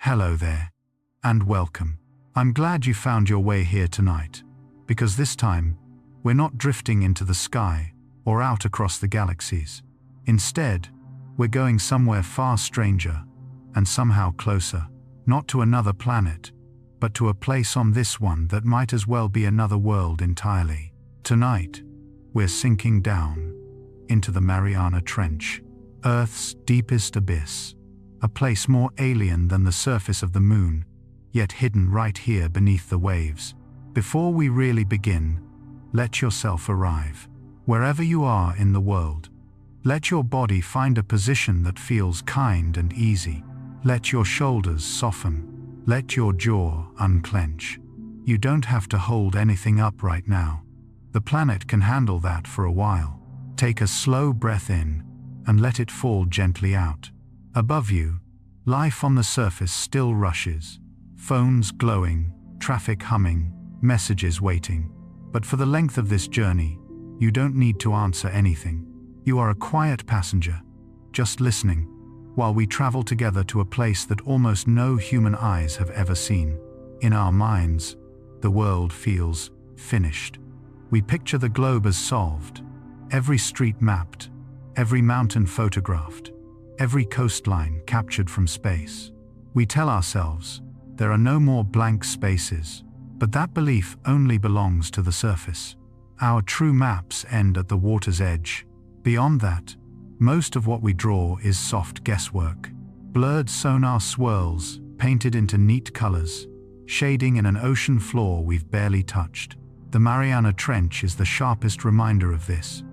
Hello there, and welcome. I'm glad you found your way here tonight, because this time, we're not drifting into the sky or out across the galaxies. Instead, we're going somewhere far stranger and somehow closer, not to another planet, but to a place on this one that might as well be another world entirely. Tonight, we're sinking down into the Mariana Trench, Earth's deepest abyss, a place more alien than the surface of the moon, yet hidden right here beneath the waves. Before we really begin, let yourself arrive. Wherever you are in the world, let your body find a position that feels kind and easy. Let your shoulders soften. Let your jaw unclench. You don't have to hold anything up right now. The planet can handle that for a while. Take a slow breath in and let it fall gently out. Above you, life on the surface still rushes. Phones glowing, traffic humming, messages waiting. But for the length of this journey, you don't need to answer anything. You are a quiet passenger, just listening, while we travel together to a place that almost no human eyes have ever seen. In our minds, the world feels finished. We picture the globe as solved, every street mapped, every mountain photographed, every coastline captured from space. We tell ourselves, there are no more blank spaces, but that belief only belongs to the surface. Our true maps end at the water's edge. Beyond that, most of what we draw is soft guesswork. Blurred sonar swirls, painted into neat colors, shading in an ocean floor we've barely touched. The Mariana Trench is the sharpest reminder of this,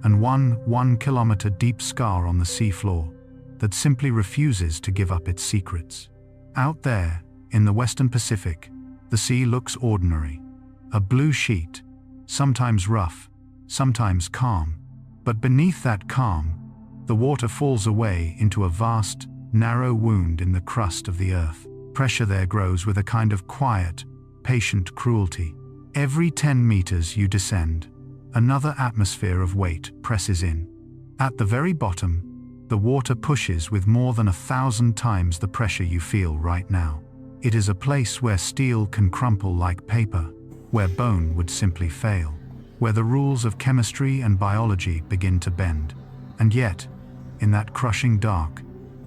and one 1-kilometer deep scar on the seafloor that simply refuses to give up its secrets. Out there, in the Western Pacific, the sea looks ordinary. A blue sheet, sometimes rough, sometimes calm. But beneath that calm, the water falls away into a vast, narrow wound in the crust of the earth. Pressure there grows with a kind of quiet, patient cruelty. Every 10 meters you descend, another atmosphere of weight presses in. At the very bottom, the water pushes with more than 1,000 times the pressure you feel right now. It is a place where steel can crumple like paper, where bone would simply fail, where the rules of chemistry and biology begin to bend. And yet, in that crushing dark,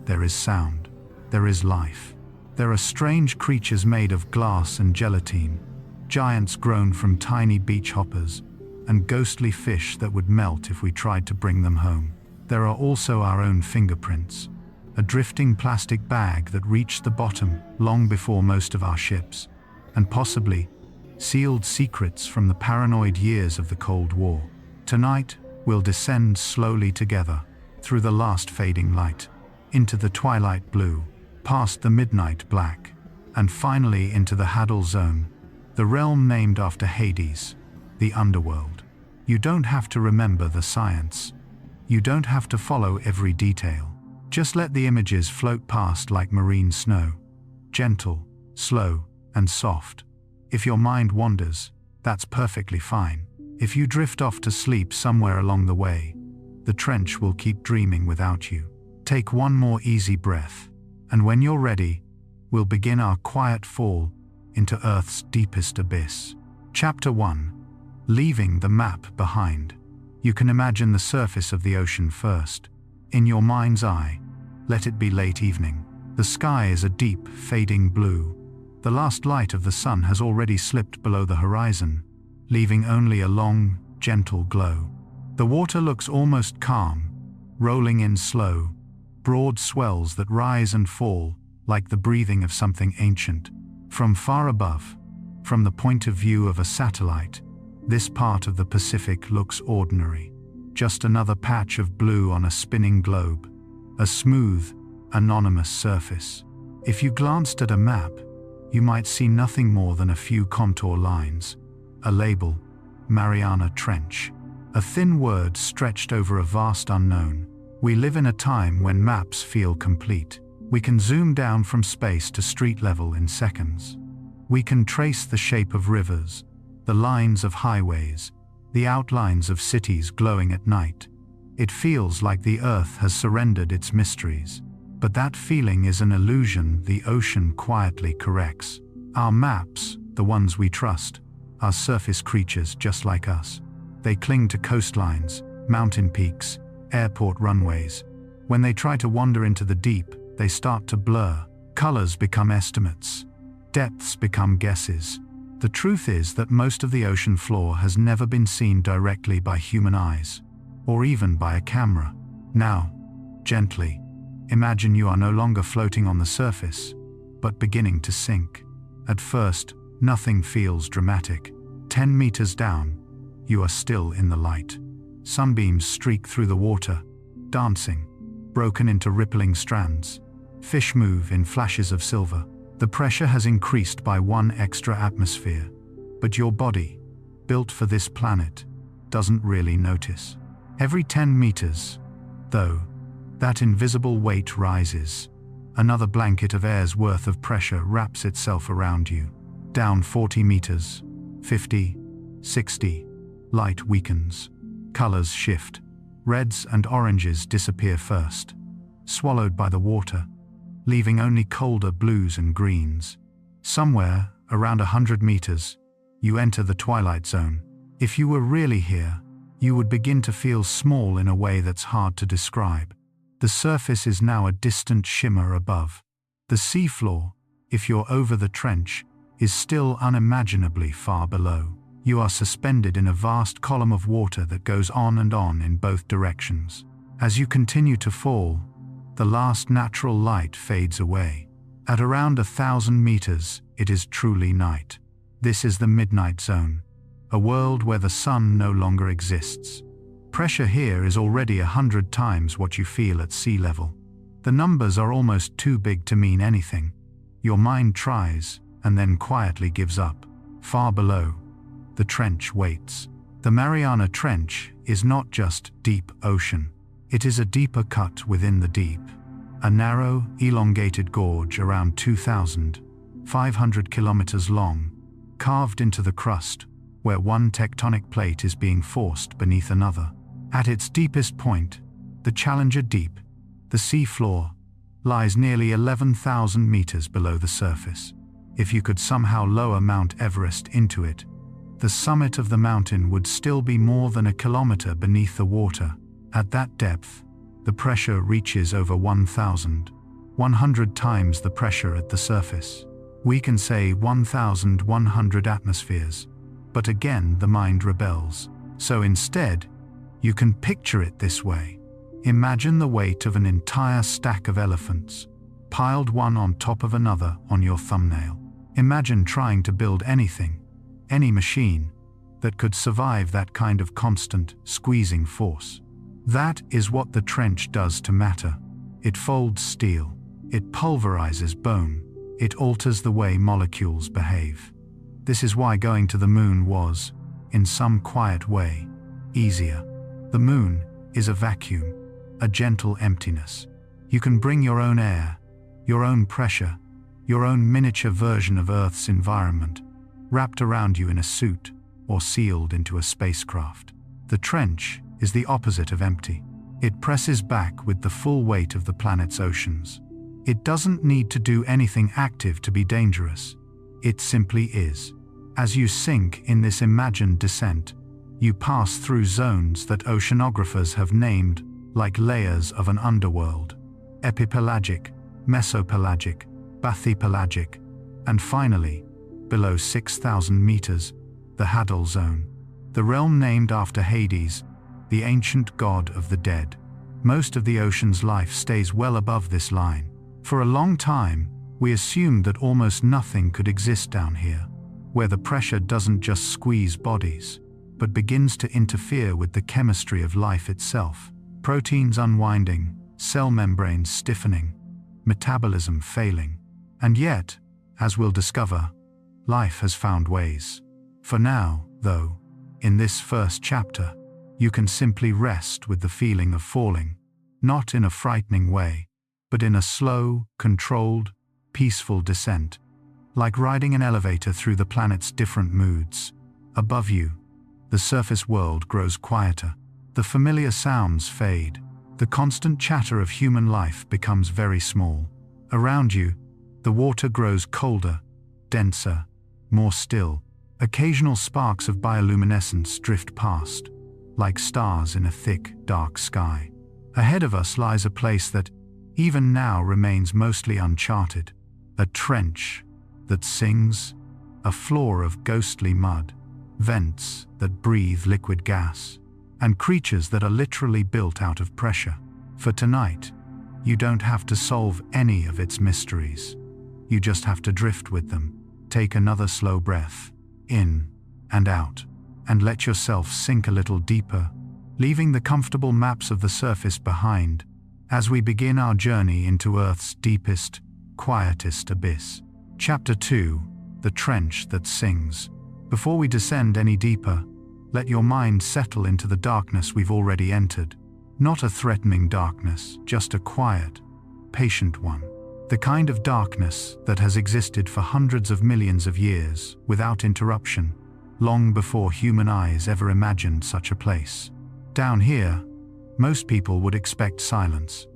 there is sound, there is life. There are strange creatures made of glass and gelatine, giants grown from tiny beach hoppers, and ghostly fish that would melt if we tried to bring them home. There are also our own fingerprints, a drifting plastic bag that reached the bottom long before most of our ships, and possibly sealed secrets from the paranoid years of the Cold War. Tonight, we'll descend slowly together, through the last fading light, into the twilight blue, past the midnight black, and finally into the Hadal Zone, the realm named after Hades, the underworld. You don't have to remember the science. You don't have to follow every detail. Just let the images float past like marine snow, gentle, slow, and soft. If your mind wanders, that's perfectly fine. If you drift off to sleep somewhere along the way, the trench will keep dreaming without you. Take one more easy breath, and when you're ready, we'll begin our quiet fall into Earth's deepest abyss. Chapter 1. Leaving the map behind. You can imagine the surface of the ocean first. In your mind's eye, let it be late evening. The sky is a deep, fading blue. The last light of the sun has already slipped below the horizon, leaving only a long, gentle glow. The water looks almost calm, rolling in slow, broad swells that rise and fall like the breathing of something ancient. From far above, from the point of view of a satellite, this part of the Pacific looks ordinary. Just another patch of blue on a spinning globe, a smooth, anonymous surface. If you glanced at a map, you might see nothing more than a few contour lines, a label, Mariana Trench, a thin word stretched over a vast unknown. We live in a time when maps feel complete. We can zoom down from space to street level in seconds. We can trace the shape of rivers, the lines of highways, the outlines of cities glowing at night. It feels like the Earth has surrendered its mysteries. But that feeling is an illusion the ocean quietly corrects. Our maps, the ones we trust, are surface creatures just like us. They cling to coastlines, mountain peaks, airport runways. When they try to wander into the deep, they start to blur. Colors become estimates. Depths become guesses. The truth is that most of the ocean floor has never been seen directly by human eyes, or even by a camera. Now, gently, imagine you are no longer floating on the surface, but beginning to sink. At first, nothing feels dramatic. 10 meters down, you are still in the light. Sunbeams streak through the water, dancing, broken into rippling strands. Fish move in flashes of silver. The pressure has increased by 1 extra atmosphere, but your body, built for this planet, doesn't really notice. Every 10 meters, though, that invisible weight rises. Another blanket of air's worth of pressure wraps itself around you. Down 40 meters, 50, 60, light weakens. Colors shift. Reds and oranges disappear first, swallowed by the water, leaving only colder blues and greens. Somewhere, around 100 meters, you enter the twilight zone. If you were really here, you would begin to feel small in a way that's hard to describe. The surface is now a distant shimmer above. The seafloor, if you're over the trench, is still unimaginably far below. You are suspended in a vast column of water that goes on and on in both directions. As you continue to fall, the last natural light fades away. At around 1,000 meters, it is truly night. This is the midnight zone, a world where the sun no longer exists. Pressure here is already 100 times what you feel at sea level. The numbers are almost too big to mean anything. Your mind tries, and then quietly gives up. Far below, the trench waits. The Mariana Trench is not just deep ocean. It is a deeper cut within the deep. A narrow, elongated gorge around 2,500 kilometers long, carved into the crust, where one tectonic plate is being forced beneath another. At its deepest point, the Challenger Deep, the seafloor, lies nearly 11,000 meters below the surface. If you could somehow lower Mount Everest into it, the summit of the mountain would still be more than a kilometer beneath the water. At that depth, the pressure reaches over 1,100 times the pressure at the surface. We can say 1,100 atmospheres, but again the mind rebels. So instead, you can picture it this way. Imagine the weight of an entire stack of elephants, piled one on top of another on your thumbnail. Imagine trying to build anything, any machine, that could survive that kind of constant, squeezing force. That is what the trench does to matter. It folds steel. It pulverizes bone. It alters the way molecules behave. This is why going to the moon was, in some quiet way, easier. The moon is a vacuum, a gentle emptiness. You can bring your own air, your own pressure, your own miniature version of Earth's environment, wrapped around you in a suit or sealed into a spacecraft. The trench is the opposite of empty. It presses back with the full weight of the planet's oceans. It doesn't need to do anything active to be dangerous. It simply is. As you sink in this imagined descent, you pass through zones that oceanographers have named like layers of an underworld: epipelagic, mesopelagic, bathypelagic, and finally, below 6,000 meters, the Hadal Zone, the realm named after Hades, the ancient god of the dead. Most of the ocean's life stays well above this line. For a long time, we assumed that almost nothing could exist down here, where the pressure doesn't just squeeze bodies, but begins to interfere with the chemistry of life itself. Proteins unwinding, cell membranes stiffening, metabolism failing. And yet, as we'll discover, life has found ways. For now, though, in this first chapter, you can simply rest with the feeling of falling, not in a frightening way, but in a slow, controlled, peaceful descent, like riding an elevator through the planet's different moods. Above you, the surface world grows quieter. The familiar sounds fade. The constant chatter of human life becomes very small. Around you, the water grows colder, denser, more still. Occasional sparks of bioluminescence drift past, like stars in a thick, dark sky. Ahead of us lies a place that, even now, remains mostly uncharted. A trench that sings, a floor of ghostly mud, vents that breathe liquid gas, and creatures that are literally built out of pressure. For tonight, you don't have to solve any of its mysteries. You just have to drift with them. Take another slow breath, in and out, and let yourself sink a little deeper, leaving the comfortable maps of the surface behind as we begin our journey into Earth's deepest, quietest abyss. Chapter 2: The Trench That Sings. Before we descend any deeper, let your mind settle into the darkness we've already entered. Not a threatening darkness, just a quiet, patient one. The kind of darkness that has existed for hundreds of millions of years, without interruption, long before human eyes ever imagined such a place. Down here, most people would expect silence.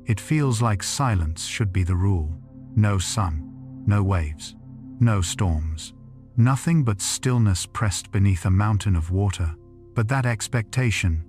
It feels like silence should be the rule. No sun, no waves, no storms. Nothing but stillness pressed beneath a mountain of water. But that expectation,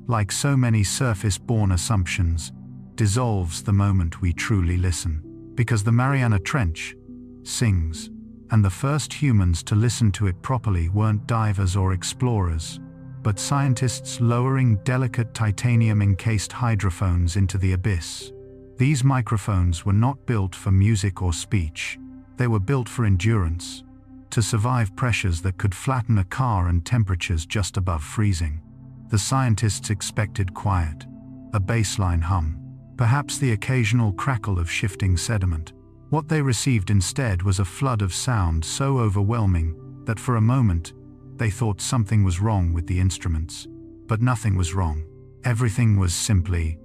like so many surface-born assumptions, dissolves the moment we truly listen. Because the Mariana Trench sings, and the first humans to listen to it properly weren't divers or explorers, but scientists lowering delicate titanium-encased hydrophones into the abyss. These microphones were not built for music or speech. They were built for endurance, to survive pressures that could flatten a car and temperatures just above freezing. The scientists expected quiet, a baseline hum, perhaps the occasional crackle of shifting sediment. What they received instead was a flood of sound so overwhelming that for a moment they thought something was wrong with the instruments. But nothing was wrong. Everything was simply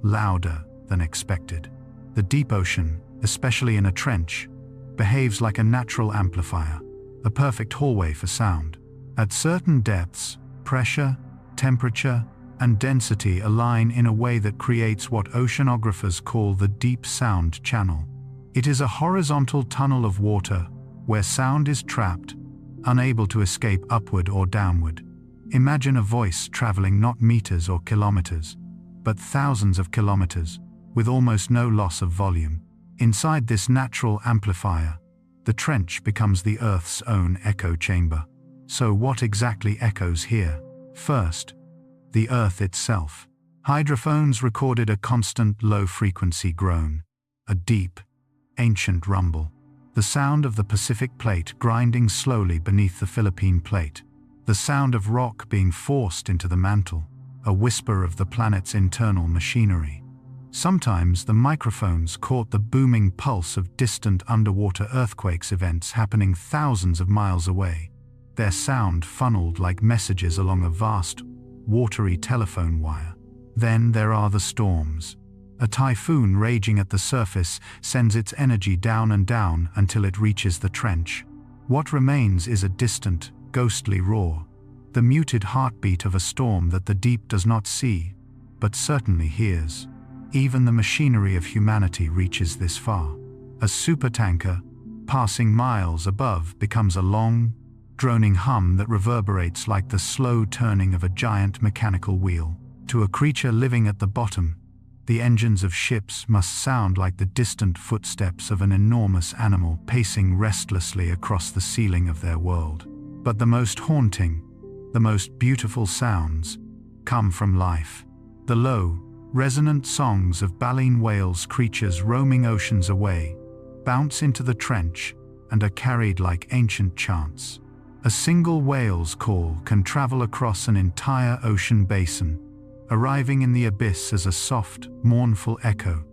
louder than expected. The deep ocean, especially in a trench, behaves like a natural amplifier, a perfect hallway for sound. At certain depths, pressure, temperature, and density align in a way that creates what oceanographers call the deep sound channel. It is a horizontal tunnel of water where sound is trapped, unable to escape upward or downward. Imagine a voice traveling not meters or kilometers, but thousands of kilometers, with almost no loss of volume. Inside this natural amplifier, the trench becomes the Earth's own echo chamber. So what exactly echoes here? First, the Earth itself. Hydrophones recorded a constant low-frequency groan, a deep, ancient rumble. The sound of the Pacific Plate grinding slowly beneath the Philippine Plate. The sound of rock being forced into the mantle, a whisper of the planet's internal machinery. Sometimes the microphones caught the booming pulse of distant underwater earthquakes events happening thousands of miles away. Their sound funneled like messages along a vast, watery telephone wire. Then there are the storms. A typhoon raging at the surface sends its energy down and down until it reaches the trench. What remains is a distant, ghostly roar, the muted heartbeat of a storm that the deep does not see, but certainly hears. Even the machinery of humanity reaches this far. A supertanker, passing miles above, becomes a long, droning hum that reverberates like the slow turning of a giant mechanical wheel. To a creature living at the bottom, the engines of ships must sound like the distant footsteps of an enormous animal pacing restlessly across the ceiling of their world. But the most haunting, the most beautiful sounds come from life. The low, resonant songs of baleen whales, creatures roaming oceans away, bounce into the trench and are carried like ancient chants. A single whale's call can travel across an entire ocean basin, arriving in the abyss as a soft, mournful echo,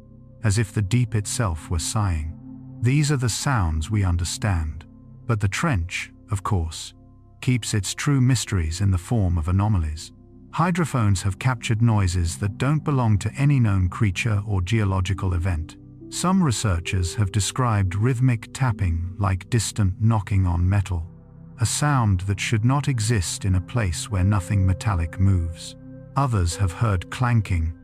as if the deep itself were sighing. These are the sounds we understand. But the trench, of course, keeps its true mysteries in the form of anomalies. Hydrophones have captured noises that don't belong to any known creature or geological event. Some researchers have described rhythmic tapping like distant knocking on metal, a sound that should not exist in a place where nothing metallic moves. Others have heard clanking,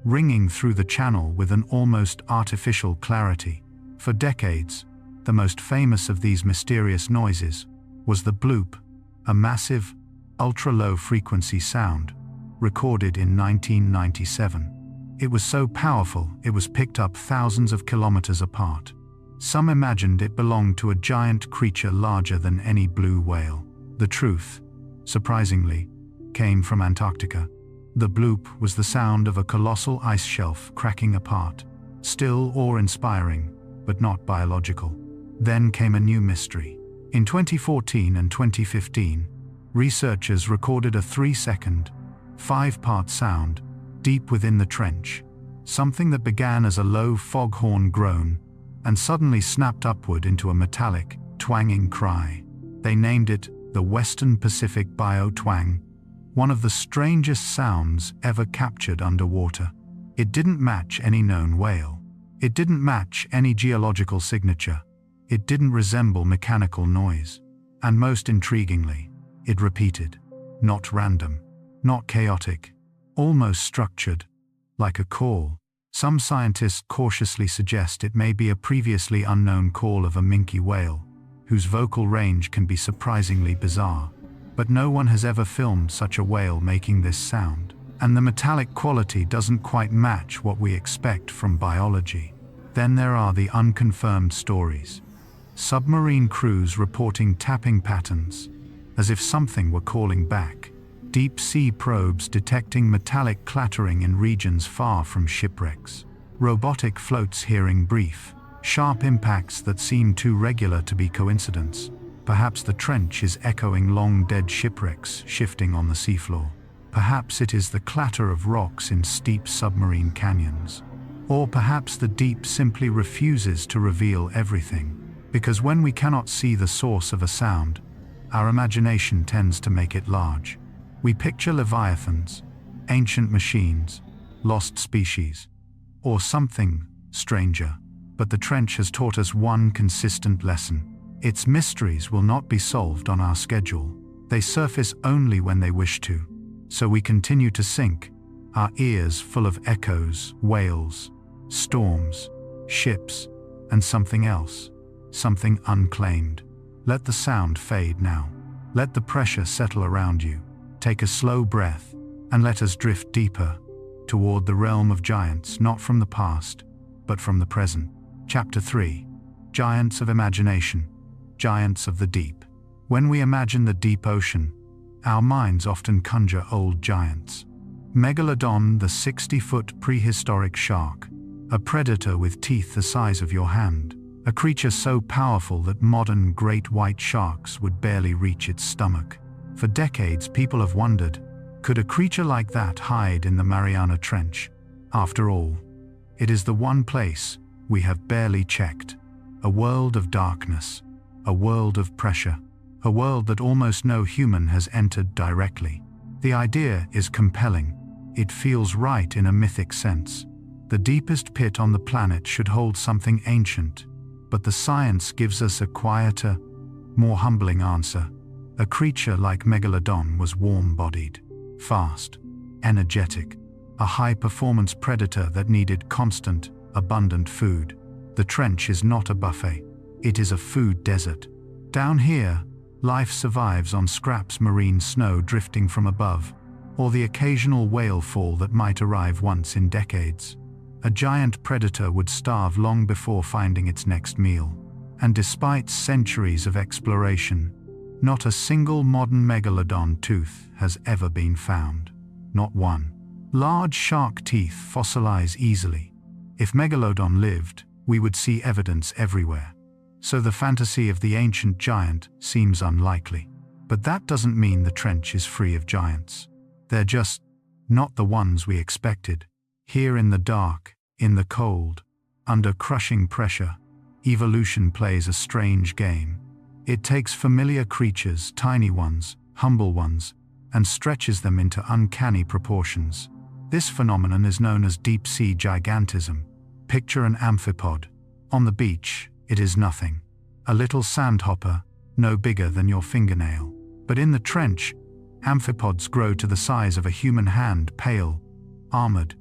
ringing through the channel with an almost artificial clarity. For decades, the most famous of these mysterious noises was the bloop, a massive, ultra-low frequency sound, recorded in 1997. It was so powerful it was picked up thousands of kilometers apart. Some imagined it belonged to a giant creature larger than any blue whale. The truth, surprisingly, came from Antarctica. The bloop was the sound of a colossal ice shelf cracking apart, still awe-inspiring, but not biological. Then came a new mystery. In 2014 and 2015, researchers recorded a 3-second, 5-part sound deep within the trench, something that began as a low foghorn groan and suddenly snapped upward into a metallic, twanging cry. They named it the Western Pacific Bio-Twang, one of the strangest sounds ever captured underwater. It didn't match any known whale. It didn't match any geological signature. It didn't resemble mechanical noise. And most intriguingly, it repeated. Not random, not chaotic, almost structured, like a call. Some scientists cautiously suggest it may be a previously unknown call of a minke whale, whose vocal range can be surprisingly bizarre. But no one has ever filmed such a whale making this sound, and the metallic quality doesn't quite match what we expect from biology. Then there are the unconfirmed stories. Submarine crews reporting tapping patterns, as if something were calling back. Deep sea probes detecting metallic clattering in regions far from shipwrecks. Robotic floats hearing brief, sharp impacts that seem too regular to be coincidence. Perhaps the trench is echoing long-dead shipwrecks shifting on the seafloor. Perhaps it is the clatter of rocks in steep submarine canyons. Or perhaps the deep simply refuses to reveal everything. Because when we cannot see the source of a sound, our imagination tends to make it large. We picture leviathans, ancient machines, lost species, or something stranger. But the trench has taught us one consistent lesson. Its mysteries will not be solved on our schedule. They surface only when they wish to. So we continue to sink, our ears full of echoes, whales, storms, ships, and something else, something unclaimed. Let the sound fade now. Let the pressure settle around you. Take a slow breath, and let us drift deeper, toward the realm of giants, not from the past, but from the present. Chapter 3. Giants of Imagination. Giants of the Deep. When we imagine the deep ocean, our minds often conjure old giants. Megalodon, the 60-foot prehistoric shark, a predator with teeth the size of your hand, a creature so powerful that modern great white sharks would barely reach its stomach. For decades, people have wondered, could a creature like that hide in the Mariana Trench? After all, it is the one place we have barely checked. A world of darkness, a world of pressure, a world that almost no human has entered directly. The idea is compelling. It feels right in a mythic sense. The deepest pit on the planet should hold something ancient, but the science gives us a quieter, more humbling answer. A creature like Megalodon was warm-bodied, fast, energetic, a high-performance predator that needed constant, abundant food. The trench is not a buffet. It is a food desert. Down here, life survives on scraps marine snow drifting from above, or the occasional whale fall that might arrive once in decades. A giant predator would starve long before finding its next meal. And despite centuries of exploration, not a single modern megalodon tooth has ever been found. Not one. Large shark teeth fossilize easily. If Megalodon lived, we would see evidence everywhere. So the fantasy of the ancient giant seems unlikely. But that doesn't mean the trench is free of giants. They're just not the ones we expected. Here in the dark, in the cold, under crushing pressure, evolution plays a strange game. It takes familiar creatures, tiny ones, humble ones, and stretches them into uncanny proportions. This phenomenon is known as deep-sea gigantism. Picture an amphipod. On the beach, it is nothing. A little sandhopper, no bigger than your fingernail. But in the trench, amphipods grow to the size of a human hand, pale, armored,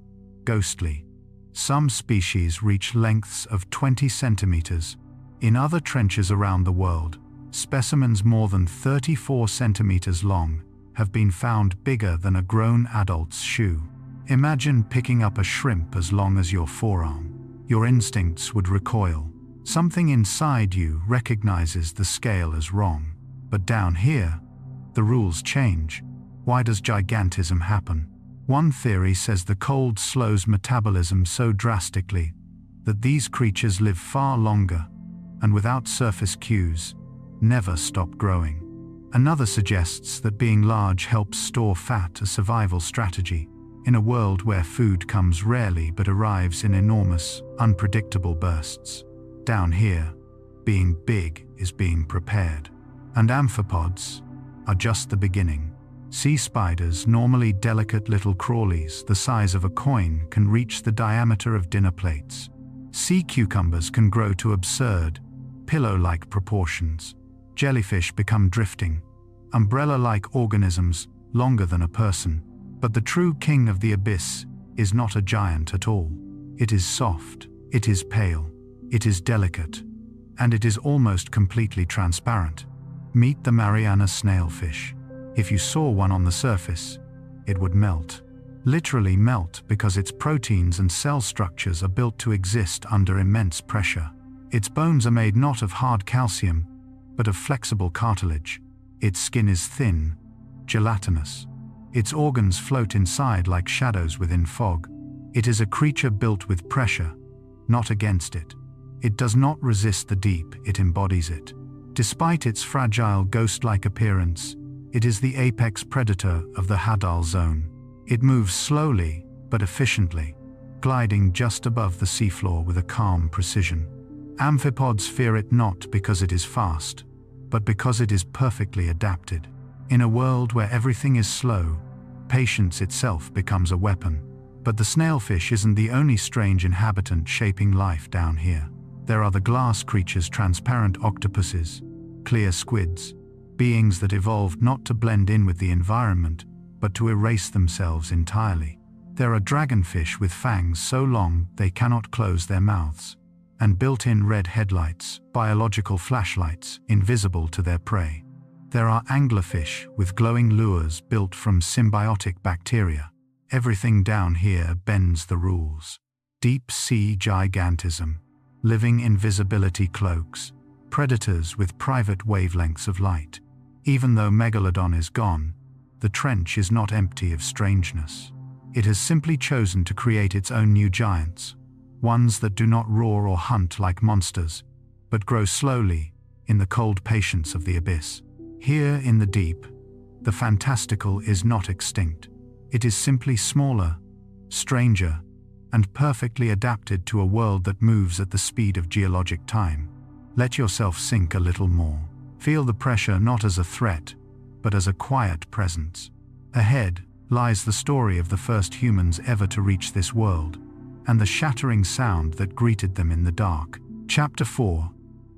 ghostly. Some species reach lengths of 20 centimeters. In other trenches around the world, specimens more than 34 centimeters long have been found bigger than a grown adult's shoe. Imagine picking up a shrimp as long as your forearm. Your instincts would recoil. Something inside you recognizes the scale as wrong. But down here, the rules change. Why does gigantism happen? One theory says the cold slows metabolism so drastically that these creatures live far longer and without surface cues, never stop growing. Another suggests that being large helps store fat, a survival strategy, in a world where food comes rarely but arrives in enormous, unpredictable bursts. Down here, being big is being prepared. And amphipods are just the beginning. Sea spiders, normally delicate little crawlies the size of a coin, can reach the diameter of dinner plates. Sea cucumbers can grow to absurd, pillow-like proportions. Jellyfish become drifting, umbrella-like organisms longer than a person. But the true king of the abyss is not a giant at all. It is soft, it is pale, it is delicate, and it is almost completely transparent. Meet the Mariana snailfish. If you saw one on the surface, it would melt. Literally melt, because its proteins and cell structures are built to exist under immense pressure. Its bones are made not of hard calcium, but of flexible cartilage. Its skin is thin, gelatinous. Its organs float inside like shadows within fog. It is a creature built with pressure, not against it. It does not resist the deep, it embodies it. Despite its fragile, ghost-like appearance, it is the apex predator of the Hadal zone. It moves slowly, but efficiently, gliding just above the seafloor with a calm precision. Amphipods fear it not because it is fast, but because it is perfectly adapted. In a world where everything is slow, patience itself becomes a weapon. But the snailfish isn't the only strange inhabitant shaping life down here. There are the glass creatures, transparent octopuses, clear squids, beings that evolved not to blend in with the environment, but to erase themselves entirely. There are dragonfish with fangs so long they cannot close their mouths, and built-in red headlights, biological flashlights, invisible to their prey. There are anglerfish with glowing lures built from symbiotic bacteria. Everything down here bends the rules. Deep sea gigantism, living invisibility cloaks, predators with private wavelengths of light. Even though Megalodon is gone, the trench is not empty of strangeness. It has simply chosen to create its own new giants, ones that do not roar or hunt like monsters, but grow slowly in the cold patience of the abyss. Here in the deep, the fantastical is not extinct. It is simply smaller, stranger, and perfectly adapted to a world that moves at the speed of geologic time. Let yourself sink a little more. Feel the pressure not as a threat, but as a quiet presence. Ahead lies the story of the first humans ever to reach this world, and the shattering sound that greeted them in the dark. Chapter 4: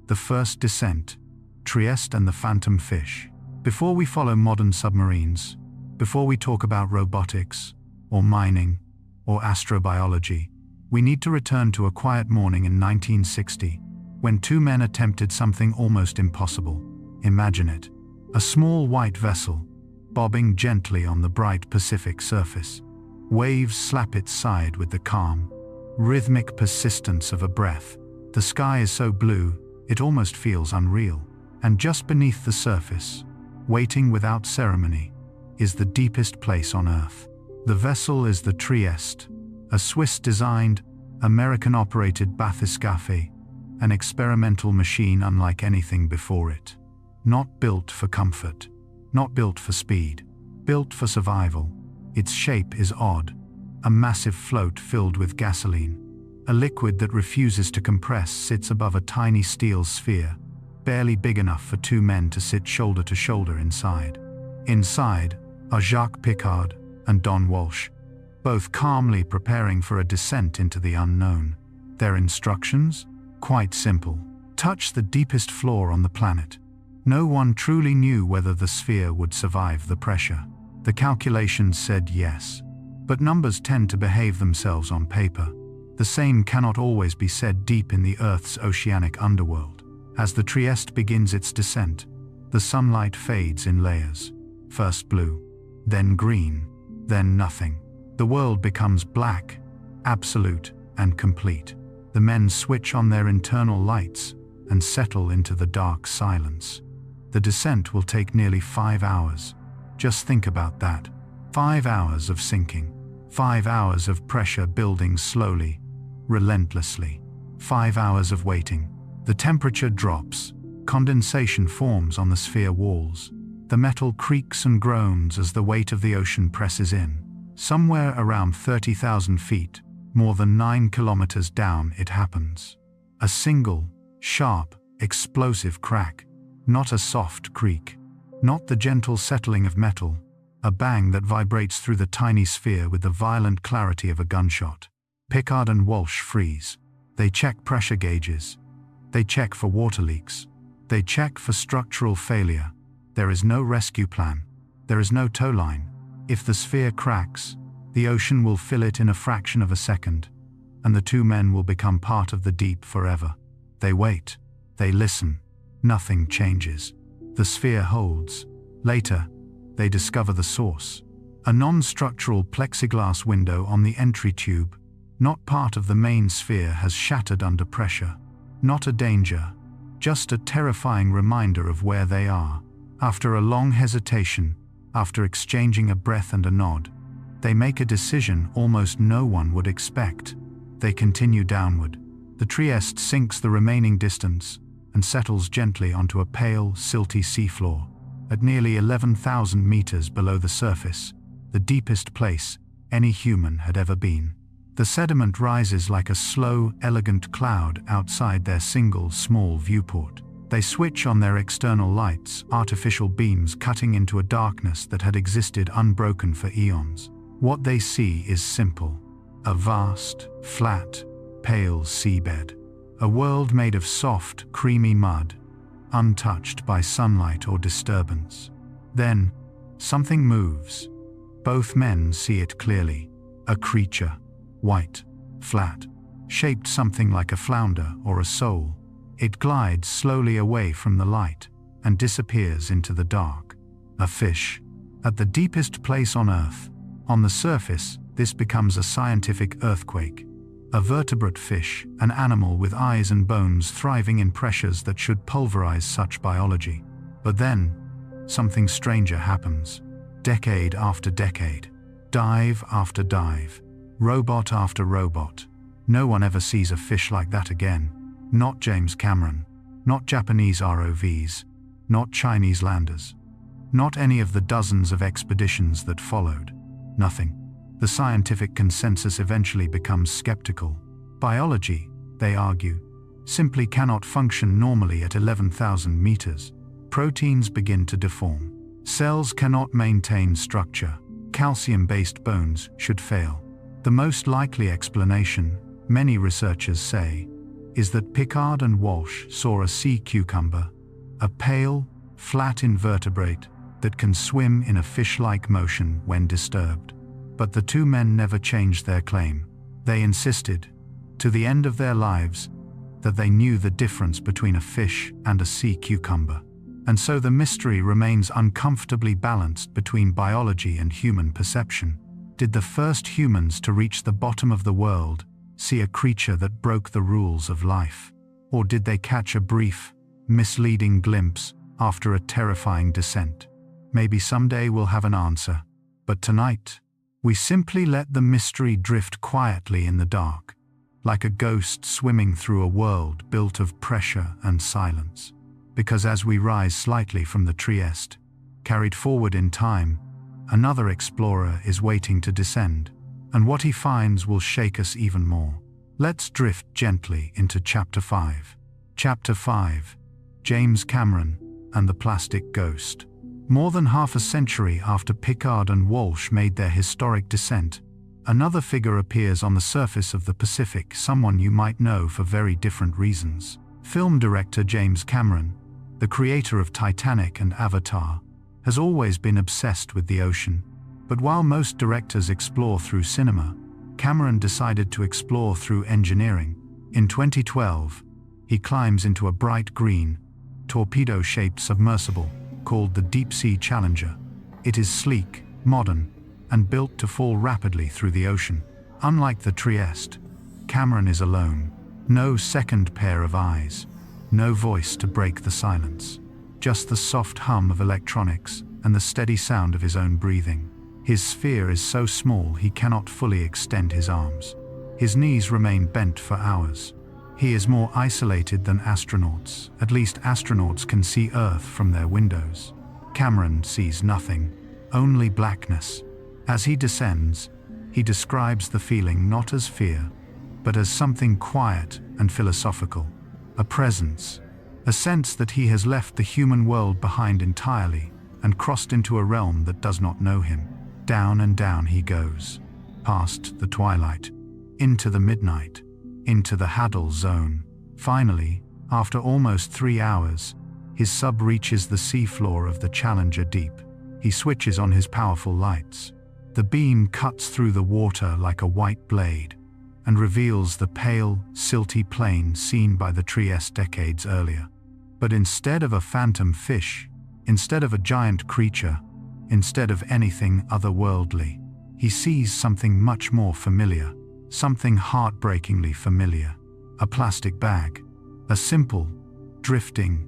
The First Descent, Trieste and the Phantom Fish. Before we follow modern submarines, before we talk about robotics, or mining, or astrobiology, we need to return to a quiet morning in 1960, when two men attempted something almost impossible. Imagine it. A small white vessel, bobbing gently on the bright Pacific surface. Waves slap its side with the calm, rhythmic persistence of a breath. The sky is so blue, it almost feels unreal. And just beneath the surface, waiting without ceremony, is the deepest place on Earth. The vessel is the Trieste, a Swiss-designed, American-operated bathyscaphe, an experimental machine unlike anything before it. Not built for comfort, not built for speed, built for survival. Its shape is odd, a massive float filled with gasoline. A liquid that refuses to compress sits above a tiny steel sphere, barely big enough for two men to sit shoulder to shoulder inside. Inside are Jacques Piccard and Don Walsh, both calmly preparing for a descent into the unknown. Their instructions? Quite simple. Touch the deepest floor on the planet. No one truly knew whether the sphere would survive the pressure. The calculations said yes. But numbers tend to behave themselves on paper. The same cannot always be said deep in the Earth's oceanic underworld. As the Trieste begins its descent, the sunlight fades in layers. First blue, then green, then nothing. The world becomes black, absolute, and complete. The men switch on their internal lights and settle into the dark silence. The descent will take nearly 5 hours. Just think about that. 5 hours of sinking. 5 hours of pressure building slowly, relentlessly. 5 hours of waiting. The temperature drops. Condensation forms on the sphere walls. The metal creaks and groans as the weight of the ocean presses in. Somewhere around 30,000 feet, more than 9 kilometers down, it happens. A single, sharp, explosive crack. Not a soft creak. Not the gentle settling of metal. A bang that vibrates through the tiny sphere with the violent clarity of a gunshot. Pickard and Walsh freeze. They check pressure gauges. They check for water leaks. They check for structural failure. There is no rescue plan. There is no tow line. If the sphere cracks, the ocean will fill it in a fraction of a second, and the two men will become part of the deep forever. They wait. They listen. Nothing changes. The sphere holds. Later, they discover the source. A non-structural plexiglass window on the entry tube, not part of the main sphere, has shattered under pressure. Not a danger, just a terrifying reminder of where they are. After a long hesitation, after exchanging a breath and a nod, they make a decision almost no one would expect. They continue downward. The Trieste sinks the remaining distance and settles gently onto a pale, silty seafloor. At nearly 11,000 meters below the surface, the deepest place any human had ever been. The sediment rises like a slow, elegant cloud outside their single, small viewport. They switch on their external lights, artificial beams cutting into a darkness that had existed unbroken for eons. What they see is simple. A vast, flat, pale seabed. A world made of soft, creamy mud, untouched by sunlight or disturbance. Then, something moves. Both men see it clearly. A creature. White, flat, shaped something like a flounder or a sole. It glides slowly away from the light and disappears into the dark. A fish. At the deepest place on Earth. On the surface, this becomes a scientific earthquake. A vertebrate fish, an animal with eyes and bones thriving in pressures that should pulverize such biology. But then, something stranger happens. Decade after decade. Dive after dive. Robot after robot. No one ever sees a fish like that again. Not James Cameron. Not Japanese ROVs. Not Chinese landers. Not any of the dozens of expeditions that followed. Nothing. The scientific consensus eventually becomes skeptical. Biology, they argue, simply cannot function normally at 11,000 meters. Proteins begin to deform. Cells cannot maintain structure. Calcium-based bones should fail. The most likely explanation, many researchers say, is that Pickard and Walsh saw a sea cucumber, a pale, flat invertebrate that can swim in a fish-like motion when disturbed. But the two men never changed their claim. They insisted, to the end of their lives, that they knew the difference between a fish and a sea cucumber. And so the mystery remains uncomfortably balanced between biology and human perception. Did the first humans to reach the bottom of the world see a creature that broke the rules of life? Or did they catch a brief, misleading glimpse after a terrifying descent? Maybe someday we'll have an answer. But tonight, we simply let the mystery drift quietly in the dark, like a ghost swimming through a world built of pressure and silence. Because as we rise slightly from the Trieste, carried forward in time, another explorer is waiting to descend, and what he finds will shake us even more. Let's drift gently into Chapter 5. Chapter 5. James Cameron and the Plastic Ghost. More than half a century after Pickard and Walsh made their historic descent, another figure appears on the surface of the Pacific, someone you might know for very different reasons. Film director James Cameron, the creator of Titanic and Avatar, has always been obsessed with the ocean. But while most directors explore through cinema, Cameron decided to explore through engineering. In 2012, he climbs into a bright green, torpedo-shaped submersible called the Deep Sea Challenger. It is sleek, modern, and built to fall rapidly through the ocean. Unlike the Trieste, Cameron is alone. No second pair of eyes. No voice to break the silence. Just the soft hum of electronics and the steady sound of his own breathing. His sphere is so small he cannot fully extend his arms. His knees remain bent for hours. He is more isolated than astronauts. At least astronauts can see Earth from their windows. Cameron sees nothing, only blackness. As he descends, he describes the feeling not as fear, but as something quiet and philosophical. A presence, a sense that he has left the human world behind entirely and crossed into a realm that does not know him. Down and down he goes, past the twilight, into the midnight, into the Hadal zone. Finally, after almost 3 hours, his sub reaches the seafloor of the Challenger Deep. He switches on his powerful lights. The beam cuts through the water like a white blade and reveals the pale, silty plain seen by the Trieste decades earlier. But instead of a phantom fish, instead of a giant creature, instead of anything otherworldly, he sees something much more familiar, something heartbreakingly familiar. A plastic bag, a simple, drifting,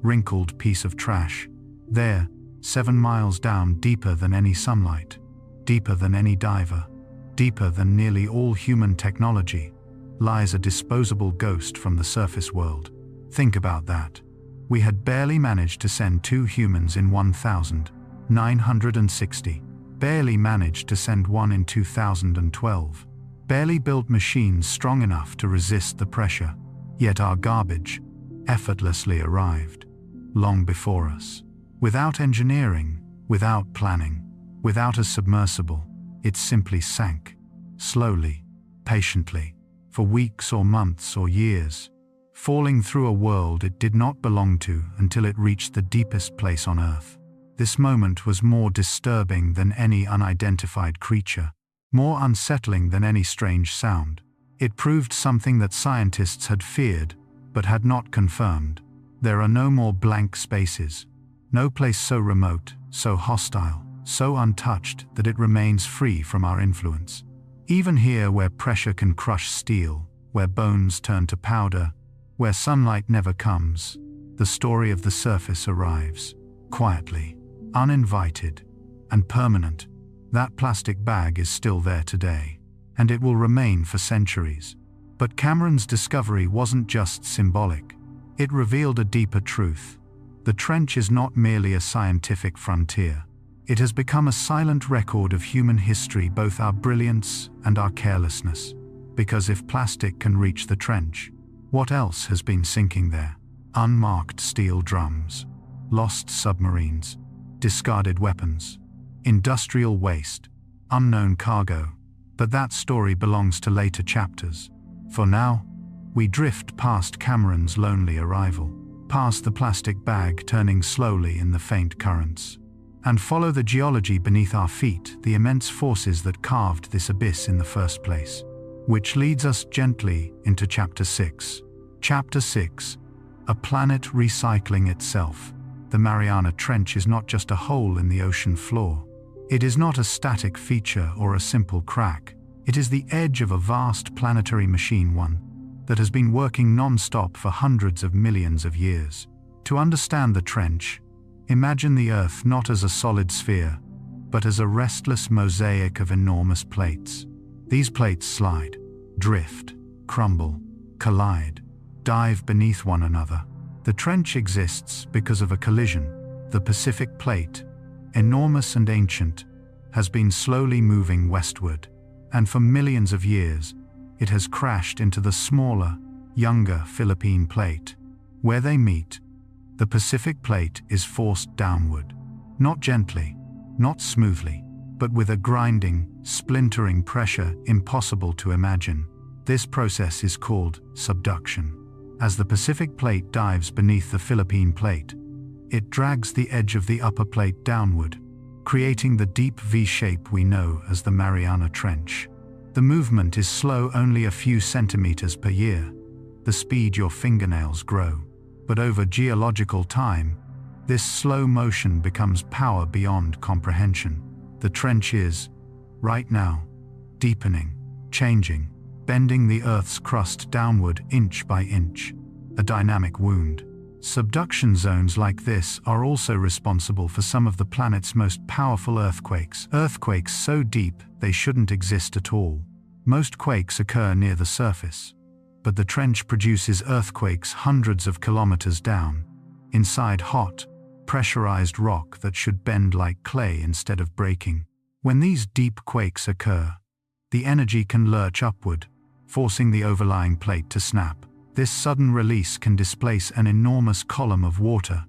wrinkled piece of trash. There, 7 miles down, deeper than any sunlight, deeper than any diver, deeper than nearly all human technology, lies a disposable ghost from the surface world. Think about that. We had barely managed to send 2 humans in 1960, barely managed to send 1 in 2012, barely built machines strong enough to resist the pressure, yet our garbage effortlessly arrived, long before us. Without engineering, without planning, without a submersible, it simply sank, slowly, patiently, for weeks or months or years, falling through a world it did not belong to until it reached the deepest place on Earth. This moment was more disturbing than any unidentified creature, more unsettling than any strange sound. It proved something that scientists had feared, but had not confirmed. There are no more blank spaces, no place so remote, so hostile, so untouched that it remains free from our influence. Even here, where pressure can crush steel, where bones turn to powder, where sunlight never comes, the story of the surface arrives, quietly, uninvited, and permanent. That plastic bag is still there today, and it will remain for centuries. But Cameron's discovery wasn't just symbolic. It revealed a deeper truth. The trench is not merely a scientific frontier. It has become a silent record of human history, both our brilliance and our carelessness. Because if plastic can reach the trench, what else has been sinking there? Unmarked steel drums, lost submarines, discarded weapons, industrial waste, unknown cargo. But that story belongs to later chapters. For now, we drift past Cameron's lonely arrival, past the plastic bag turning slowly in the faint currents, and follow the geology beneath our feet, the immense forces that carved this abyss in the first place. Which leads us gently into Chapter 6. Chapter 6, a planet recycling itself. The Mariana Trench is not just a hole in the ocean floor. It is not a static feature or a simple crack. It is the edge of a vast planetary machine, one that has been working non-stop for hundreds of millions of years. To understand the trench, imagine the Earth not as a solid sphere, but as a restless mosaic of enormous plates. These plates slide, drift, crumble, collide, dive beneath one another. The trench exists because of a collision. The Pacific Plate, enormous and ancient, has been slowly moving westward, and for millions of years, it has crashed into the smaller, younger Philippine Plate. Where they meet, the Pacific Plate is forced downward, not gently, not smoothly, but with a grinding, splintering pressure impossible to imagine. This process is called subduction. As the Pacific Plate dives beneath the Philippine Plate, it drags the edge of the upper plate downward, creating the deep V shape we know as the Mariana Trench. The movement is slow, only a few centimeters per year, the speed your fingernails grow. But over geological time, this slow motion becomes power beyond comprehension. The trench is, right now, deepening, changing, bending the Earth's crust downward inch by inch, a dynamic wound. Subduction zones like this are also responsible for some of the planet's most powerful earthquakes. Earthquakes so deep they shouldn't exist at all. Most quakes occur near the surface, but the trench produces earthquakes hundreds of kilometers down, inside hot, pressurized rock that should bend like clay instead of breaking. When these deep quakes occur, the energy can lurch upward, forcing the overlying plate to snap. This sudden release can displace an enormous column of water,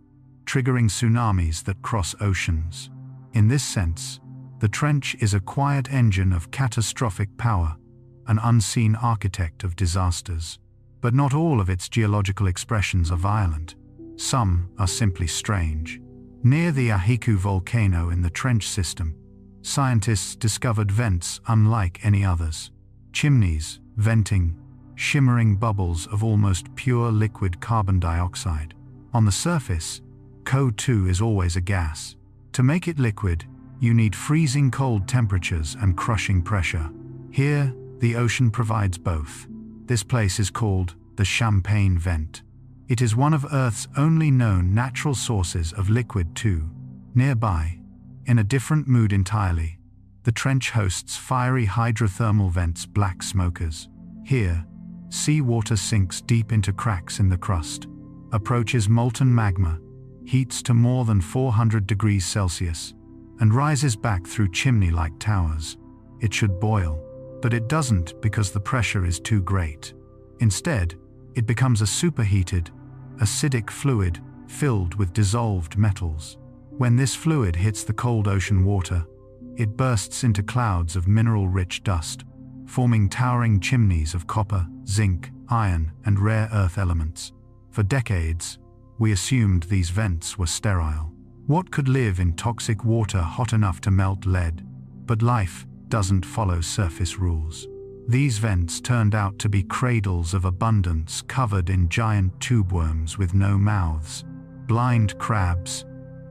triggering tsunamis that cross oceans. In this sense, the trench is a quiet engine of catastrophic power, an unseen architect of disasters. But not all of its geological expressions are violent. Some are simply strange. Near the Ahiku volcano in the trench system, scientists discovered vents unlike any others. Chimneys, venting, shimmering bubbles of almost pure liquid carbon dioxide. On the surface, CO2 is always a gas. To make it liquid, you need freezing cold temperatures and crushing pressure. Here, the ocean provides both. This place is called the Champagne Vent. It is one of Earth's only known natural sources of liquid too. Nearby, in a different mood entirely, the trench hosts fiery hydrothermal vents, black smokers. Here, seawater sinks deep into cracks in the crust, approaches molten magma, heats to more than 400 degrees Celsius, and rises back through chimney-like towers. It should boil, but it doesn't because the pressure is too great. Instead, it becomes a superheated, acidic fluid filled with dissolved metals. When this fluid hits the cold ocean water, it bursts into clouds of mineral-rich dust, forming towering chimneys of copper, zinc, iron, and rare earth elements. For decades, we assumed these vents were sterile. What could live in toxic water hot enough to melt lead? But life doesn't follow surface rules. These vents turned out to be cradles of abundance covered in giant tube worms with no mouths, blind crabs,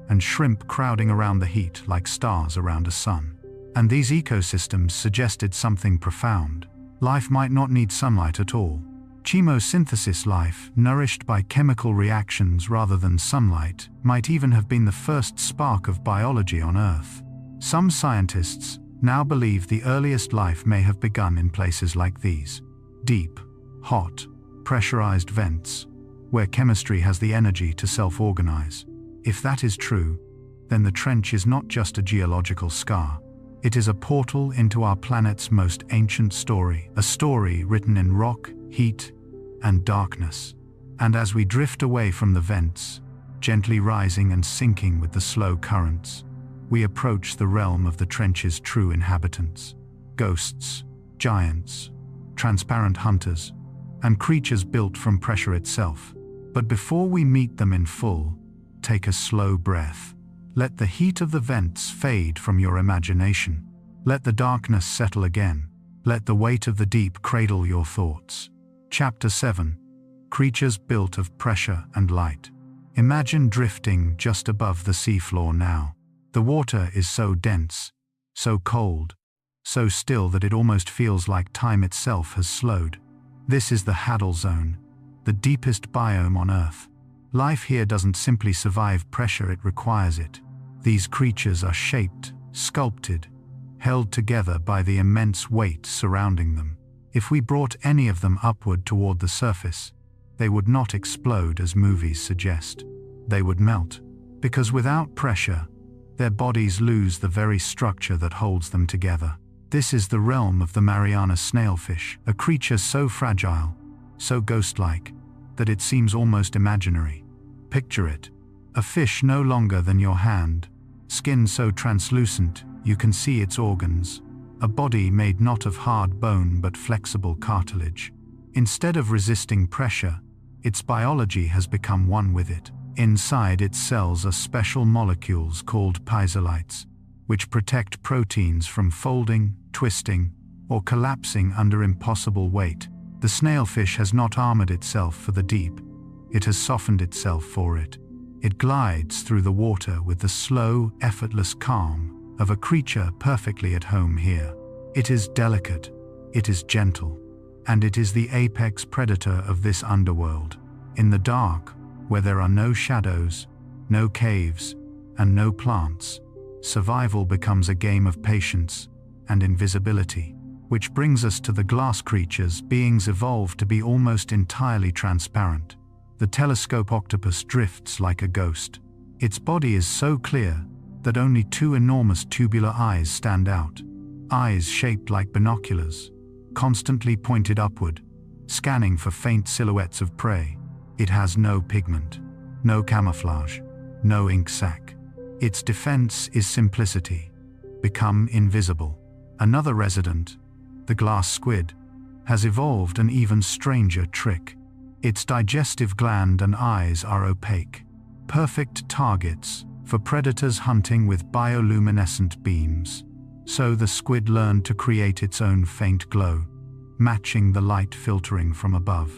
and shrimp crowding around the heat like stars around a sun. And these ecosystems suggested something profound. Life might not need sunlight at all. Chemosynthesis life, nourished by chemical reactions rather than sunlight, might even have been the first spark of biology on Earth. Some scientists now believe the earliest life may have begun in places like these. Deep, hot, pressurized vents, where chemistry has the energy to self-organize. If that is true, then the trench is not just a geological scar. It is a portal into our planet's most ancient story, a story written in rock, heat, and darkness. And as we drift away from the vents, gently rising and sinking with the slow currents, we approach the realm of the trench's true inhabitants. Ghosts, giants, transparent hunters, and creatures built from pressure itself. But before we meet them in full, take a slow breath. Let the heat of the vents fade from your imagination. Let the darkness settle again. Let the weight of the deep cradle your thoughts. Chapter 7. Creatures built of pressure and light. Imagine drifting just above the seafloor now. The water is so dense, so cold, so still that it almost feels like time itself has slowed. This is the Haddle Zone, the deepest biome on Earth. Life here doesn't simply survive pressure, it requires it. These creatures are shaped, sculpted, held together by the immense weight surrounding them. If we brought any of them upward toward the surface, they would not explode as movies suggest. They would melt, because without pressure, their bodies lose the very structure that holds them together. This is the realm of the Mariana snailfish, a creature so fragile, so ghost-like, that it seems almost imaginary. Picture it. A fish no longer than your hand, skin so translucent you can see its organs, a body made not of hard bone but flexible cartilage. Instead of resisting pressure, its biology has become one with it. Inside its cells are special molecules called piezolites, which protect proteins from folding, twisting, or collapsing under impossible weight. The snailfish has not armored itself for the deep. It has softened itself for it. It glides through the water with the slow, effortless calm of a creature perfectly at home here. It is delicate, it is gentle, and it is the apex predator of this underworld. In the dark, where there are no shadows, no caves, and no plants, survival becomes a game of patience and invisibility. Which brings us to the glass creatures, beings evolved to be almost entirely transparent. The telescope octopus drifts like a ghost. Its body is so clear that only two enormous tubular eyes stand out. Eyes shaped like binoculars, constantly pointed upward, scanning for faint silhouettes of prey. It has no pigment, no camouflage, no ink sac. Its defense is simplicity. Become invisible. Another resident, the glass squid, has evolved an even stranger trick. Its digestive gland and eyes are opaque, perfect targets for predators hunting with bioluminescent beams. So the squid learned to create its own faint glow, matching the light filtering from above.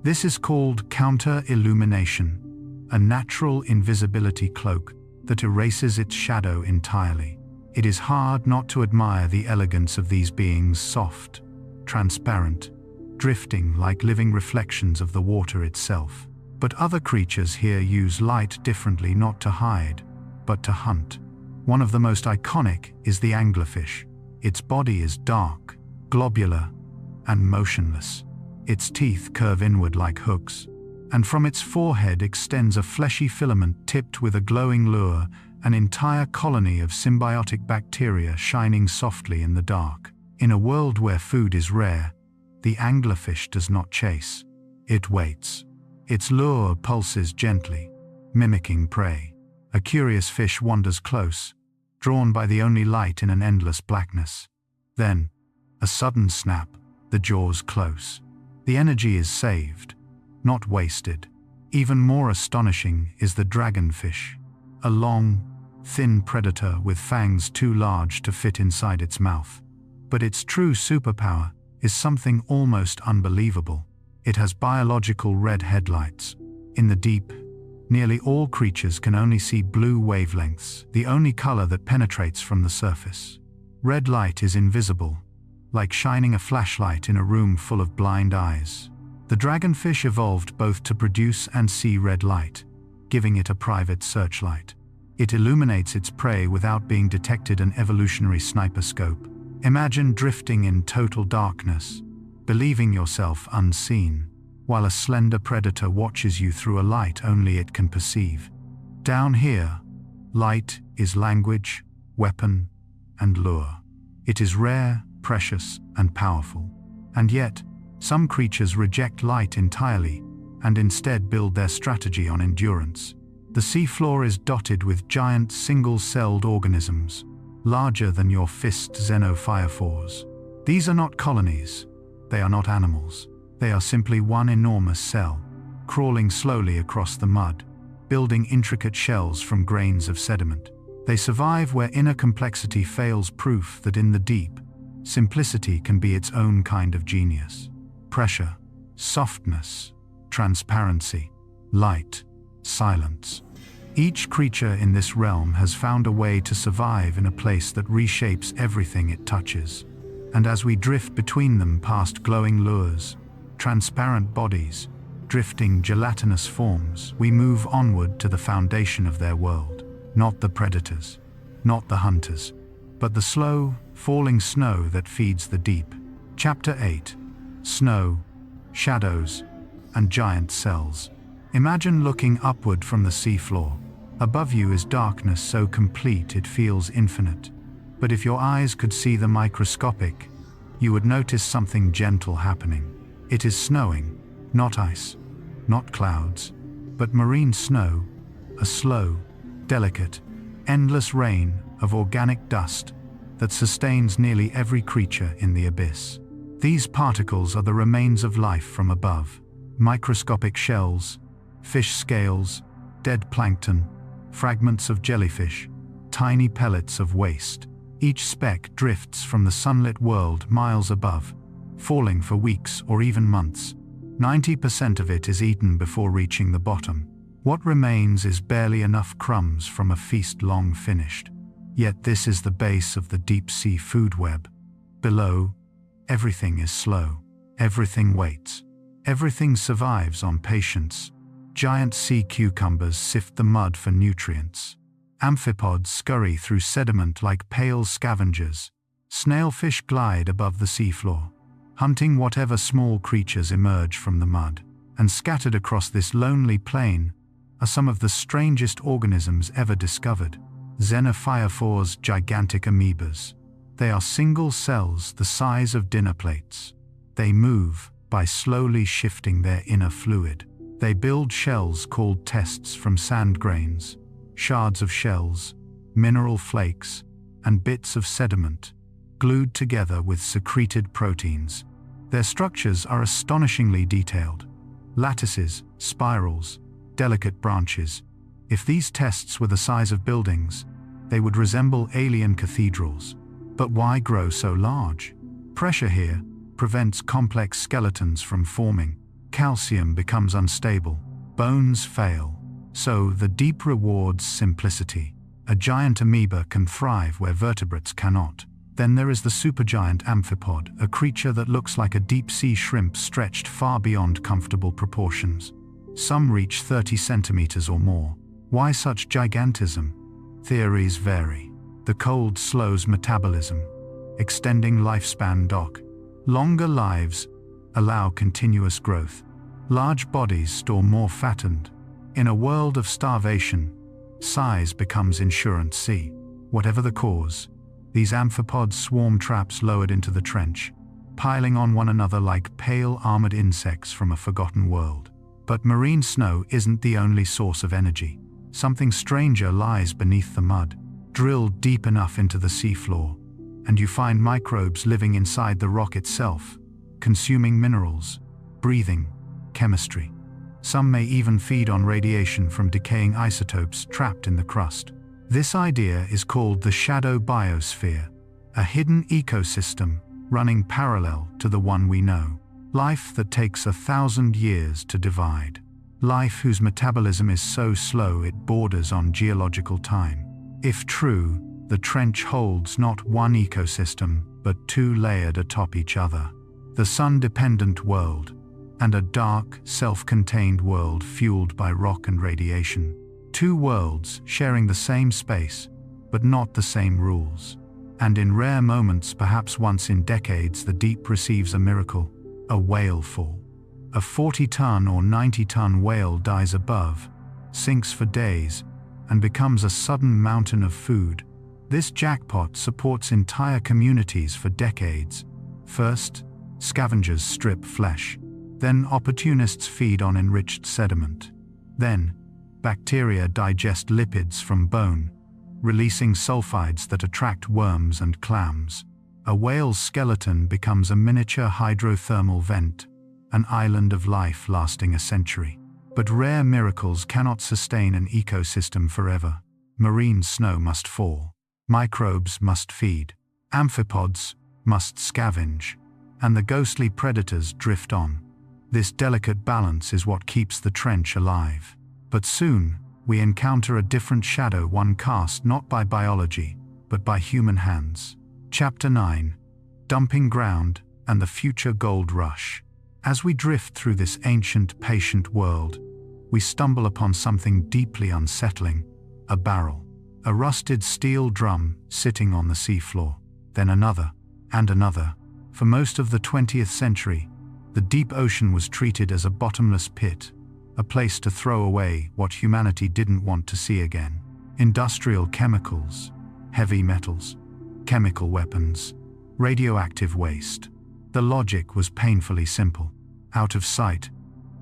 This is called counter-illumination, a natural invisibility cloak that erases its shadow entirely. It is hard not to admire the elegance of these beings, soft, transparent, drifting like living reflections of the water itself. But other creatures here use light differently, not to hide, but to hunt. One of the most iconic is the anglerfish. Its body is dark, globular, and motionless. Its teeth curve inward like hooks, and from its forehead extends a fleshy filament tipped with a glowing lure, an entire colony of symbiotic bacteria shining softly in the dark. In a world where food is rare, the anglerfish does not chase. It waits. Its lure pulses gently, mimicking prey. A curious fish wanders close, drawn by the only light in an endless blackness. Then, a sudden snap, the jaws close. The energy is saved, not wasted. Even more astonishing is the dragonfish, a long, thin predator with fangs too large to fit inside its mouth. But its true superpower is something almost unbelievable. It has biological red headlights. In the deep, nearly all creatures can only see blue wavelengths, the only color that penetrates from the surface. Red light is invisible, like shining a flashlight in a room full of blind eyes. The dragonfish evolved both to produce and see red light, giving it a private searchlight. It illuminates its prey without being detected, an evolutionary sniper scope. Imagine drifting in total darkness, believing yourself unseen, while a slender predator watches you through a light only it can perceive. Down here, light is language, weapon, and lure. It is rare, precious, and powerful. And yet, some creatures reject light entirely and instead build their strategy on endurance. The seafloor is dotted with giant single-celled organisms, larger than your fist xenophyrophores. These are not colonies. They are not animals. They are simply one enormous cell, crawling slowly across the mud, building intricate shells from grains of sediment. They survive where inner complexity fails, proof that in the deep, simplicity can be its own kind of genius. Pressure, softness, transparency, light, silence. Each creature in this realm has found a way to survive in a place that reshapes everything it touches. And as we drift between them past glowing lures, transparent bodies, drifting gelatinous forms, we move onward to the foundation of their world. Not the predators, not the hunters, but the slow, falling snow that feeds the deep. Chapter 8. Snow, Shadows, and Giant Cells. Imagine looking upward from the seafloor. Above you is darkness so complete it feels infinite. But if your eyes could see the microscopic, you would notice something gentle happening. It is snowing, not ice, not clouds, but marine snow, a slow, delicate, endless rain of organic dust that sustains nearly every creature in the abyss. These particles are the remains of life from above. Microscopic shells, fish scales, dead plankton, fragments of jellyfish, tiny pellets of waste. Each speck drifts from the sunlit world miles above, falling for weeks or even months. 90% of it is eaten before reaching the bottom. What remains is barely enough crumbs from a feast long finished. Yet this is the base of the deep-sea food web. Below, everything is slow. Everything waits. Everything survives on patience. Giant sea cucumbers sift the mud for nutrients. Amphipods scurry through sediment like pale scavengers. Snailfish glide above the seafloor, hunting whatever small creatures emerge from the mud. And scattered across this lonely plain are some of the strangest organisms ever discovered. Xenophyophores, gigantic amoebas. They are single cells the size of dinner plates. They move by slowly shifting their inner fluid. They build shells called tests from sand grains, shards of shells, mineral flakes, and bits of sediment, glued together with secreted proteins. Their structures are astonishingly detailed. Lattices, spirals, delicate branches. If these tests were the size of buildings, they would resemble alien cathedrals. But why grow so large? Pressure here prevents complex skeletons from forming. Calcium becomes unstable. Bones fail. So the deep rewards simplicity. A giant amoeba can thrive where vertebrates cannot. Then there is the supergiant amphipod, a creature that looks like a deep-sea shrimp stretched far beyond comfortable proportions. Some reach 30 centimeters or more. Why such gigantism? Theories vary. The cold slows metabolism, extending lifespan. Longer lives allow continuous growth. Large bodies store more fat, and in a world of starvation, size becomes insurance. See, whatever the cause, these amphipods swarm traps lowered into the trench, piling on one another like pale armored insects from a forgotten world. But marine snow isn't the only source of energy. Something stranger lies beneath the mud. Drill deep enough into the seafloor, and you find microbes living inside the rock itself, consuming minerals, breathing chemistry. Some may even feed on radiation from decaying isotopes trapped in the crust. This idea is called the shadow biosphere, a hidden ecosystem running parallel to the one we know. Life that takes 1,000 years to divide. Life whose metabolism is so slow it borders on geological time. If true, the trench holds not one ecosystem, but two layered atop each other. The sun-dependent world, and a dark, self-contained world fueled by rock and radiation. Two worlds sharing the same space, but not the same rules. And in rare moments, perhaps once in decades, the deep receives a miracle, a whale fall. A 40-ton or 90-ton whale dies above, sinks for days, and becomes a sudden mountain of food. This jackpot supports entire communities for decades. First, scavengers strip flesh. Then opportunists feed on enriched sediment. Then, bacteria digest lipids from bone, releasing sulfides that attract worms and clams. A whale's skeleton becomes a miniature hydrothermal vent, an island of life lasting a century. But rare miracles cannot sustain an ecosystem forever. Marine snow must fall. Microbes must feed. Amphipods must scavenge. And the ghostly predators drift on. This delicate balance is what keeps the trench alive. But soon, we encounter a different shadow, one cast not by biology, but by human hands. Chapter 9. Dumping Ground and the Future Gold Rush. As we drift through this ancient, patient world, we stumble upon something deeply unsettling. A barrel. A rusted steel drum sitting on the seafloor. Then another, and another. For most of the 20th century, the deep ocean was treated as a bottomless pit, a place to throw away what humanity didn't want to see again. Industrial chemicals, heavy metals, chemical weapons, radioactive waste. The logic was painfully simple. Out of sight,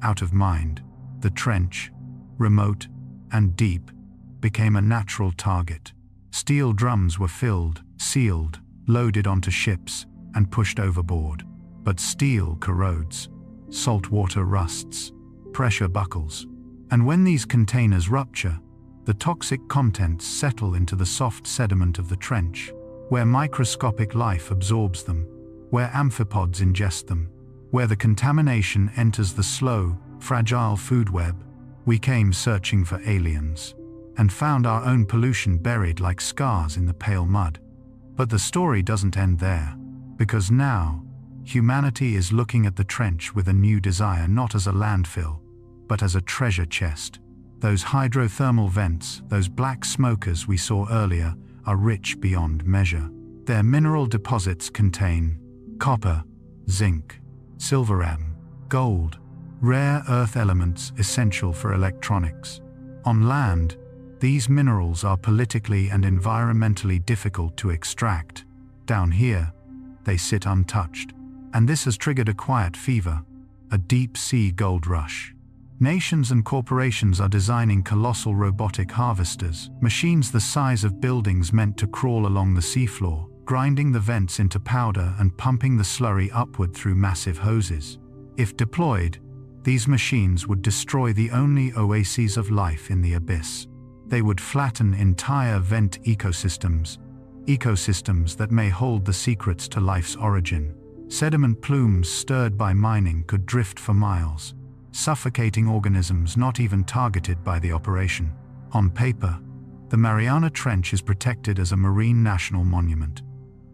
out of mind, the trench, remote and deep, became a natural target. Steel drums were filled, sealed, loaded onto ships, and pushed overboard. But steel corrodes, salt water rusts, pressure buckles. And when these containers rupture, The toxic contents settle into the soft sediment of the trench, where microscopic life absorbs them, where amphipods ingest them, where the contamination enters the slow, fragile food web. We came searching for aliens, and found our own pollution buried like scars in the pale mud. But the story doesn't end there, because now, humanity is looking at the trench with a new desire, not as a landfill, but as a treasure chest. Those hydrothermal vents, those black smokers we saw earlier, are rich beyond measure. Their mineral deposits contain copper, zinc, silver, gold, rare earth elements essential for electronics. On land, these minerals are politically and environmentally difficult to extract. Down here, they sit untouched. And this has triggered a quiet fever, a deep-sea gold rush. Nations and corporations are designing colossal robotic harvesters, machines the size of buildings meant to crawl along the seafloor, grinding the vents into powder and pumping the slurry upward through massive hoses. If deployed, these machines would destroy the only oases of life in the abyss. They would flatten entire vent ecosystems that may hold the secrets to life's origin. Sediment plumes stirred by mining could drift for miles, suffocating organisms not even targeted by the operation. On paper, the Mariana Trench is protected as a marine national monument.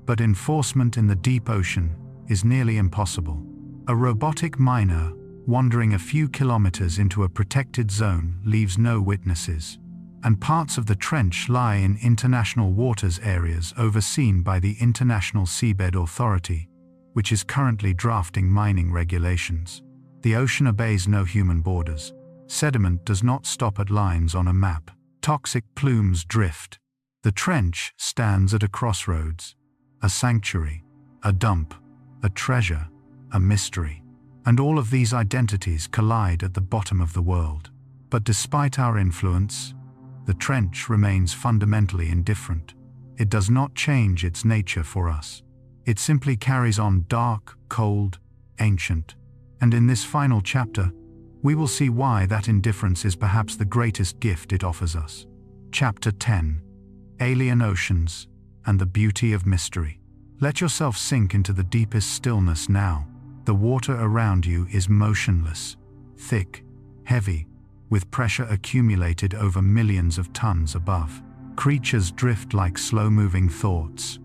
But enforcement in the deep ocean is nearly impossible. A robotic miner wandering a few kilometers into a protected zone leaves no witnesses, and parts of the trench lie in international waters areas overseen by the International Seabed Authority, which is currently drafting mining regulations. The ocean obeys no human borders. Sediment does not stop at lines on a map. Toxic plumes drift. The trench stands at a crossroads, a sanctuary, a dump, a treasure, a mystery. And all of these identities collide at the bottom of the world. But despite our influence, the trench remains fundamentally indifferent. It does not change its nature for us. It simply carries on dark, cold, ancient. And in this final chapter, we will see why that indifference is perhaps the greatest gift it offers us. Chapter 10. Alien Oceans and the Beauty of Mystery. Let yourself sink into the deepest stillness now. The water around you is motionless, thick, heavy, with pressure accumulated over millions of tons above. Creatures drift like slow-moving thoughts.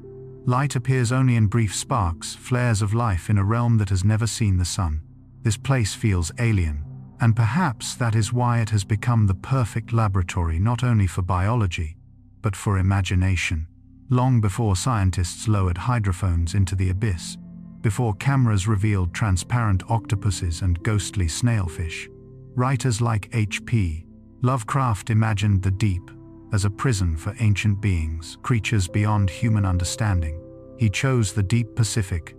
Light appears only in brief sparks, flares of life in a realm that has never seen the sun. This place feels alien, and perhaps that is why it has become the perfect laboratory not only for biology, but for imagination. Long before scientists lowered hydrophones into the abyss, before cameras revealed transparent octopuses and ghostly snailfish, writers like H.P. Lovecraft imagined the deep as a prison for ancient beings, creatures beyond human understanding. He chose the deep Pacific,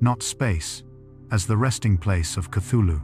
not space, as the resting place of Cthulhu.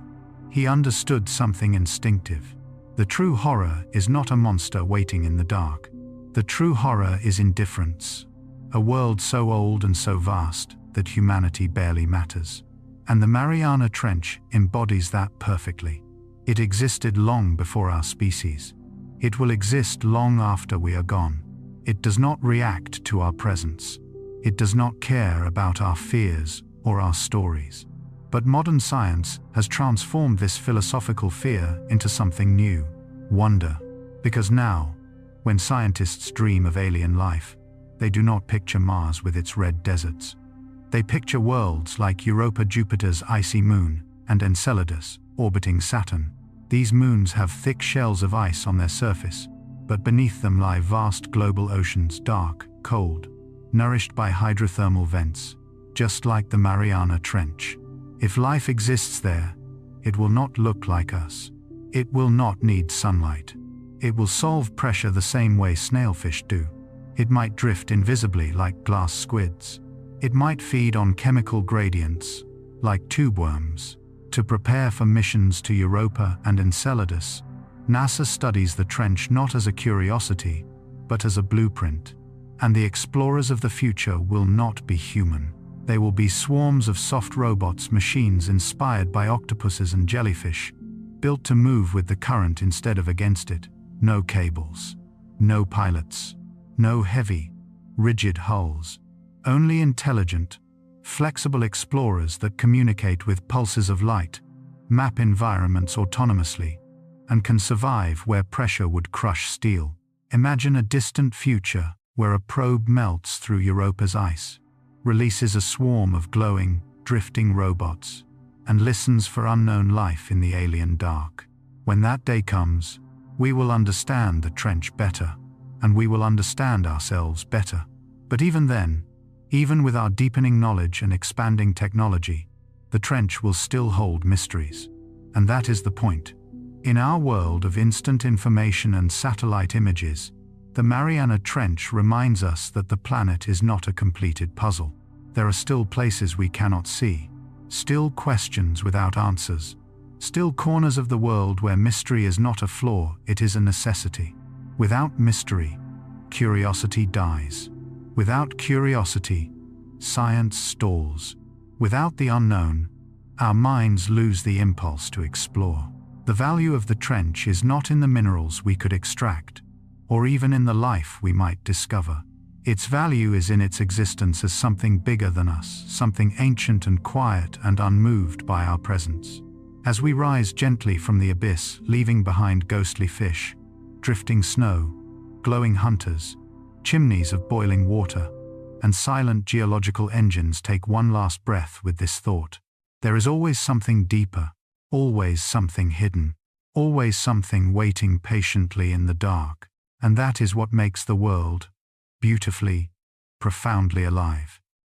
He understood something instinctive. The true horror is not a monster waiting in the dark. The true horror is indifference, a world so old and so vast that humanity barely matters. And the Mariana Trench embodies that perfectly. It existed long before our species. It will exist long after we are gone. It does not react to our presence. It does not care about our fears or our stories. But modern science has transformed this philosophical fear into something new, wonder. Because now, when scientists dream of alien life, they do not picture Mars with its red deserts. They picture worlds like Europa, Jupiter's icy moon, and Enceladus, orbiting Saturn. These moons have thick shells of ice on their surface, but beneath them lie vast global oceans, dark, cold, nourished by hydrothermal vents, just like the Mariana Trench. If life exists there, it will not look like us. It will not need sunlight. It will solve pressure the same way snailfish do. It might drift invisibly like glass squids. It might feed on chemical gradients, like tube worms. To prepare for missions to Europa and Enceladus, NASA studies the trench not as a curiosity, but as a blueprint. And the explorers of the future will not be human. They will be swarms of soft robots, machines inspired by octopuses and jellyfish, built to move with the current instead of against it. No cables, No pilots. No heavy, rigid hulls. Only intelligent, flexible explorers that communicate with pulses of light, map environments autonomously, and can survive where pressure would crush steel. Imagine a distant future where a probe melts through Europa's ice, releases a swarm of glowing, drifting robots, and listens for unknown life in the alien dark. When that day comes, we will understand the trench better, and we will understand ourselves better. But even then, even with our deepening knowledge and expanding technology, the trench will still hold mysteries. And that is the point. In our world of instant information and satellite images, the Mariana Trench reminds us that the planet is not a completed puzzle. There are still places we cannot see, still questions without answers, still corners of the world where mystery is not a flaw, it is a necessity. Without mystery, curiosity dies. Without curiosity, science stalls. Without the unknown, our minds lose the impulse to explore. The value of the trench is not in the minerals we could extract, or even in the life we might discover. Its value is in its existence as something bigger than us, something ancient and quiet and unmoved by our presence. As we rise gently from the abyss, leaving behind ghostly fish, drifting snow, glowing hunters, chimneys of boiling water, and silent geological engines, take one last breath with this thought. There is always something deeper, always something hidden, always something waiting patiently in the dark, and that is what makes the world beautifully, profoundly alive.